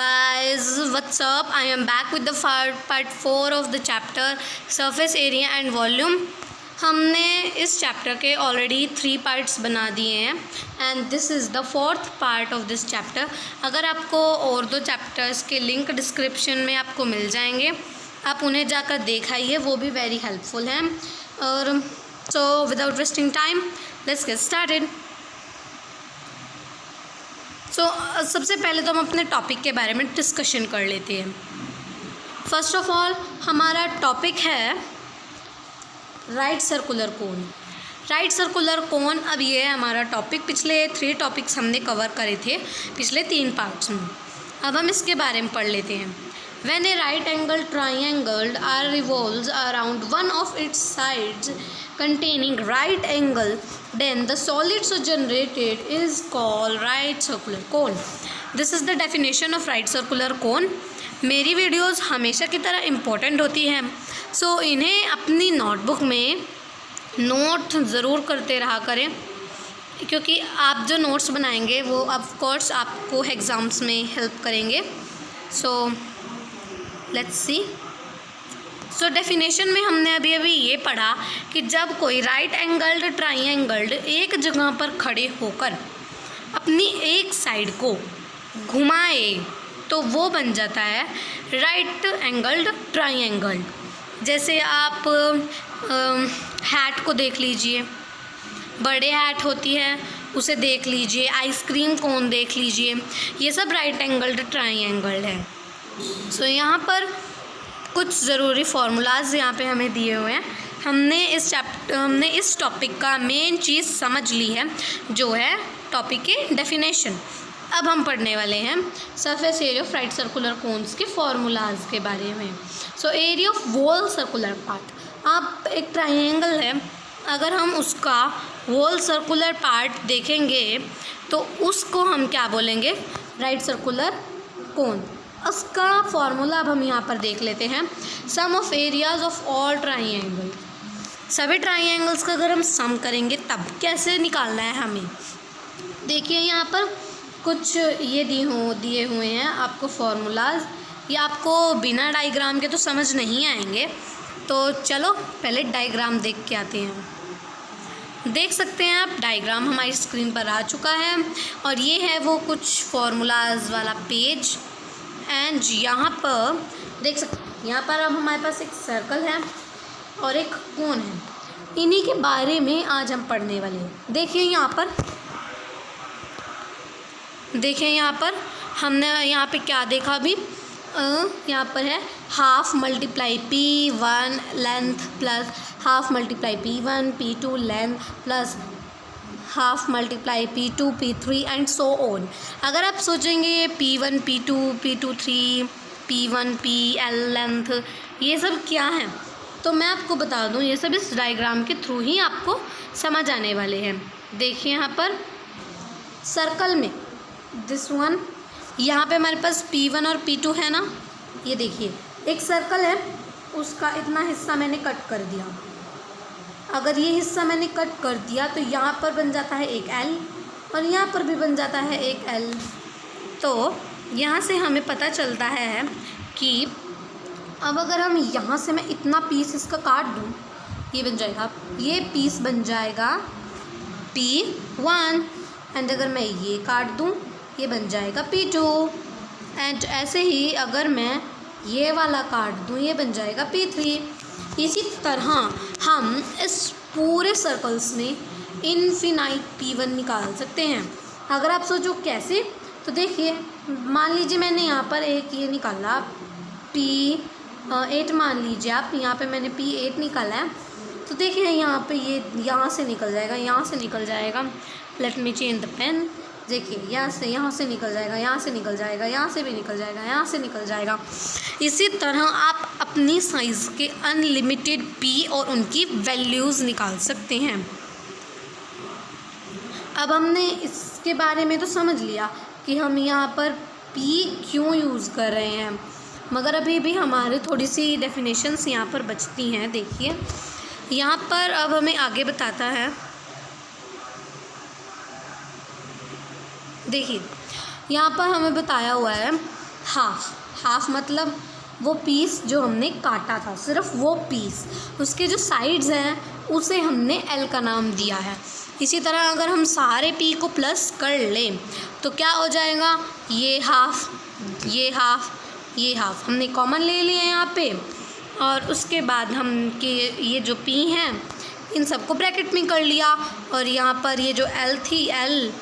Guys, what's up? I am back with the part 4 of the chapter surface area and volume. हमने इस chapter के already 3 parts बना दिए हैं and this is the 4th part of this chapter. अगर आपको और 2 chapters के लिंक डिस्क्रिप्शन में आपको मिल जाएंगे, आप उन्हें जाकर देखाइए, वो भी वेरी हेल्पफुल हैं. और so without wasting time let's get started. सबसे पहले तो हम अपने टॉपिक के बारे में डिस्कशन कर लेते हैं. फर्स्ट ऑफ ऑल हमारा टॉपिक है राइट सर्कुलर कोन. राइट सर्कुलर कोन, अब ये है हमारा टॉपिक. पिछले 3 टॉपिक्स हमने कवर करे थे पिछले 3 पार्ट्स में. अब हम इसके बारे में पढ़ लेते हैं. When a right angle triangle revolves around one of its sides containing right angle, then the solid so generated is called right circular cone. This is the definition of right circular cone. मेरी videos हमेशा की तरह important होती हैं, सो इन्हें अपनी notebook में note ज़रूर करते रहा करें, क्योंकि आप जो नोट्स बनाएंगे वो ऑफ कोर्स आपको एग्ज़ाम्स में हेल्प करेंगे. So let's see. So definition में हमने अभी ये पढ़ा कि जब कोई राइट एंगल्ड ट्राइंगल्ड एक जगह पर खड़े होकर अपनी एक साइड को घुमाए तो वो बन जाता है राइट एंगल्ड ट्राइंगल. जैसे आप हैट को देख लीजिए, बड़े हैट होती है उसे देख लीजिए, आइसक्रीम कोन देख लीजिए, ये सब राइट एंगल्ड ट्राइंगल है. सो यहाँ पर कुछ ज़रूरी फार्मूलाज यहाँ पे हमें दिए हुए हैं. हमने इस टॉपिक का मेन चीज़ समझ ली है, जो है टॉपिक के डेफिनेशन. अब हम पढ़ने वाले हैं surface area of right circular cones के फार्मूलाज के बारे में. So area of whole circular part, आप एक ट्राइंगल है, अगर हम उसका वोल सर्कुलर पार्ट देखेंगे तो उसको हम क्या बोलेंगे, राइट सर्कुलर कोन. उसका फार्मूला अब हम यहाँ पर देख लेते हैं. Sum of areas of all triangle, सभी ट्राइंगल्स का अगर हम सम करेंगे तब कैसे निकालना है हमें. देखिए यहाँ पर कुछ ये दिए हुए हैं आपको फार्मूलाज. ये आपको बिना डायग्राम के तो समझ नहीं आएंगे, तो चलो पहले डायग्राम देख के आते हैं. देख सकते हैं आप, डायग्राम हमारी स्क्रीन पर आ चुका है और ये है वो कुछ फार्मूलाज वाला पेज. एंड यहाँ पर देख सकते हैं, यहाँ पर अब हमारे पास एक सर्कल है और एक कोन है. इन्हीं के बारे में आज हम पढ़ने वाले हैं. देखिए यहाँ पर हमने यहाँ पे क्या देखा अभी, यहाँ पर है half multiply P1 length plus half multiply P1 P2 length plus half multiply P2 P3 and so on. अगर आप सोचेंगे ये P1 P2 P2 3 P1 PL length ये सब क्या है, तो मैं आपको बता दूं, ये सब इस डायग्राम के थ्रू ही आपको समझ आने वाले हैं. देखिए यहाँ पर सर्कल में दिस वन, यहाँ पे हमारे पास P1 और P2 है ना. ये देखिए एक सर्कल है, उसका इतना हिस्सा मैंने कट कर दिया. अगर ये हिस्सा मैंने कट कर दिया तो यहाँ पर बन जाता है एक L और यहाँ पर भी बन जाता है एक L. तो यहाँ से हमें पता चलता है कि अब अगर हम यहाँ से मैं इतना पीस इसका काट दूँ, ये बन जाएगा, ये पीस बन जाएगा P1. एंड अगर मैं ये काट दूँ, ये बन जाएगा P2. एंड ऐसे ही अगर मैं ये वाला काट दूँ, ये बन जाएगा P3. इसी तरह हम इस पूरे सर्कल्स में इनफिनाइट P1 निकाल सकते हैं. अगर आप सोचो कैसे, तो देखिए मान लीजिए मैंने यहाँ पर एक ये निकाला P8, मान लीजिए आप, यहाँ पे मैंने P8 निकाला है. तो देखिए यहाँ पे ये यहाँ से निकल जाएगा, यहाँ से निकल जाएगा. Let me change the pen. देखिए यहाँ से निकल जाएगा, यहाँ से निकल जाएगा, यहाँ से भी निकल जाएगा, यहाँ से निकल जाएगा. इसी तरह आप अपनी साइज़ के अनलिमिटेड P और उनकी वैल्यूज़ निकाल सकते हैं. अब हमने इसके बारे में तो समझ लिया कि हम यहाँ पर P क्यों यूज़ कर रहे हैं, मगर अभी भी हमारे थोड़ी सी डेफिनेशंस यहाँ पर बचती हैं. देखिए यहाँ पर अब हमें आगे बताता है. देखिए यहाँ पर हमें बताया हुआ है हाफ मतलब वो पीस जो हमने काटा था, सिर्फ वो पीस, उसके जो साइड्स हैं उसे हमने एल का नाम दिया है। इसी तरह अगर हम सारे पी को प्लस कर लें तो क्या हो जाएगा, ये हाफ, ये हाफ, ये हाफ हमने कॉमन ले लिए यहाँ पे। और उसके बाद हम कि ये जो पी हैं इन सबको ब्रैकेट में कर लिया, और यहाँ पर ये जो एल थी, एल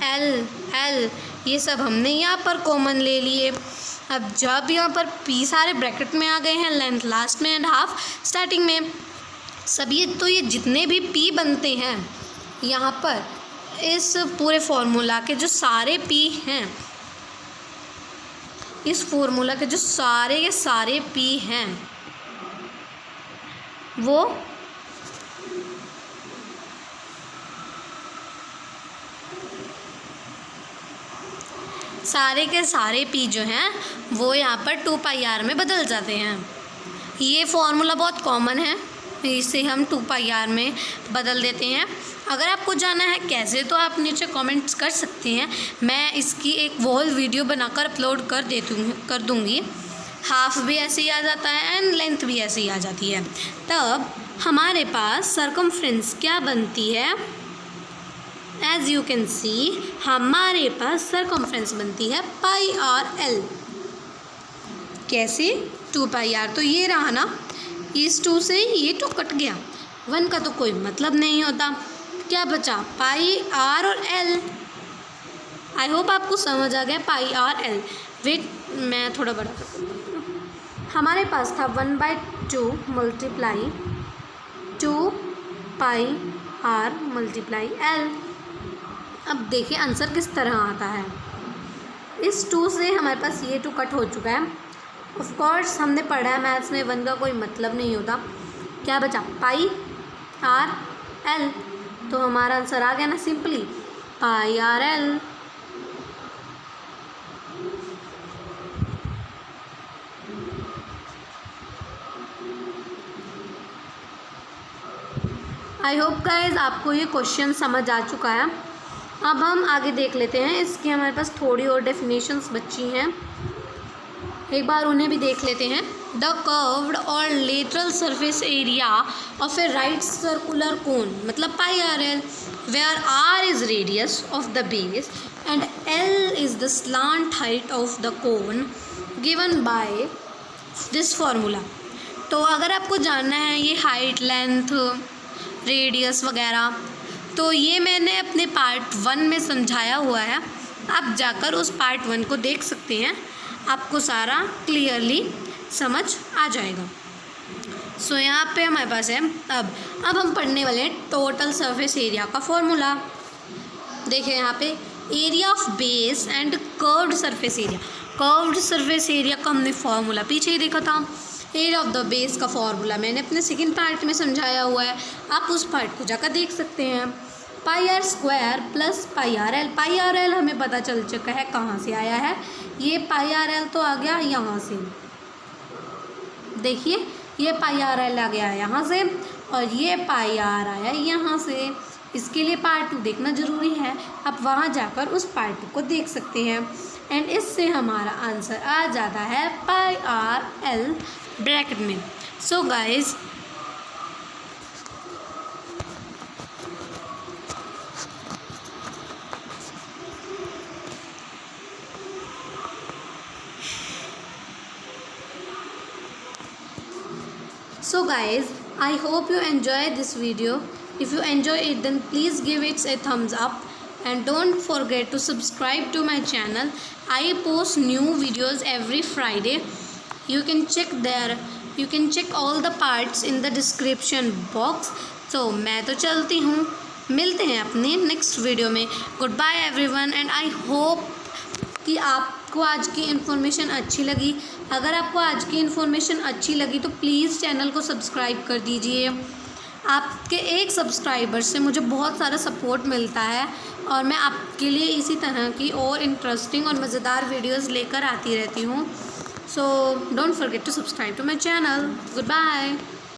एल एल, ये सब हमने यहाँ पर कॉमन ले लिए। अब जब यहाँ पर पी सारे ब्रैकेट में आ गए हैं, लेंथ लास्ट में एंड हाफ स्टार्टिंग में, सभी तो ये जितने भी पी बनते हैं यहाँ पर इस पूरे फॉर्मूला के जो सारे पी हैं, इस फॉर्मूला के जो सारे के सारे पी हैं वो सारे के सारे पी जो हैं वो यहाँ पर 2πr में बदल जाते हैं। ये फॉर्मूला बहुत कॉमन है, इसे हम 2πr में बदल देते हैं। अगर आपको जाना है कैसे तो आप नीचे कमेंट्स कर सकते हैं, मैं इसकी एक वॉल वीडियो बनाकर अपलोड कर दूँगी। हाफ भी ऐसे ही आ जाता है एंड लेंथ भी ऐसे ही आ जाती है। तब हमारे पास सर्कमफ्रेंस क्या बनती है, एज यू कैन सी हमारे पास सर्कमफ्रेंस बनती है πr/l। कैसे, 2πr तो ये रहा ना, इस 2 से ये 2 कट गया, 1 का तो कोई मतलब नहीं होता, क्या बचा πr और l। आई होप आपको समझ आ गया πr/l। वेट मैं थोड़ा बड़ा कर दूँ। हमारे पास था 1/2 मल्टीप्लाई 2πr मल्टीप्लाई l। अब देखिए आंसर किस तरह आता है। इस 2 से हमारे पास ये 2 कट हो चुका है। ऑफ कोर्स हमने पढ़ा है मैथ्स में 1 का कोई मतलब नहीं होता। क्या बचा πr/l, तो हमारा आंसर आ गया ना simply πr/l। I hope guys आपको ये क्वेश्चन समझ आ चुका है। अब हम आगे देख लेते हैं, इसकी हमारे पास थोड़ी और डेफिनेशंस बची हैं, एक बार उन्हें भी देख लेते हैं। द कर्व्ड और lateral surface area of a right circular cone मतलब πr/l, where r is radius of the base and l is the slant height of the cone given by this formula. तो अगर आपको जानना है ये height, length, radius वगैरह, तो ये मैंने अपने पार्ट 1 में समझाया हुआ है, आप जाकर उस पार्ट 1 को देख सकते हैं, आपको सारा क्लियरली समझ आ जाएगा। सो यहाँ पे हमारे पास है अब हम पढ़ने वाले हैं टोटल सरफेस एरिया का फॉर्मूला। देखिए यहाँ पे area of base and curved surface area. Curved surface area का हमने फॉर्मूला पीछे ही देखा था। एरिया ऑफ द बेस का फॉर्मूला मैंने अपने सेकंड पार्ट में समझाया हुआ है, आप उस पार्ट को जाकर देख सकते हैं। πr² plus πr/l। πr/l हमें पता चल चुका है कहाँ से आया है, ये πr/l तो आ गया यहाँ से, देखिए ये πr/l आ गया यहाँ से और ये πr आया यहाँ से। इसके लिए पार्ट 2 देखना ज़रूरी है, आप वहाँ जाकर उस पार्ट 2 को देख सकते हैं एंड इससे हमारा आंसर आ जाता है πr/l ब्रैकेट में। So guys I hope you enjoy this video. If you enjoy it, then please give it a thumbs up and don't forget to subscribe to my channel. I post new videos every Friday. You can check all the parts in the description box. So मैं तो चलती हूँ, मिलते हैं अपने next video में। Good bye everyone and I hope कि आपको आज की इन्फॉर्मेशन अच्छी लगी। अगर आपको आज की इन्फॉर्मेशन अच्छी लगी तो प्लीज़ चैनल को सब्सक्राइब कर दीजिए। आपके एक सब्सक्राइबर से मुझे बहुत सारा सपोर्ट मिलता है और मैं आपके लिए इसी तरह की और इंटरेस्टिंग और मज़ेदार वीडियोस लेकर आती रहती हूँ। So don't forget to subscribe to my channel. Good bye.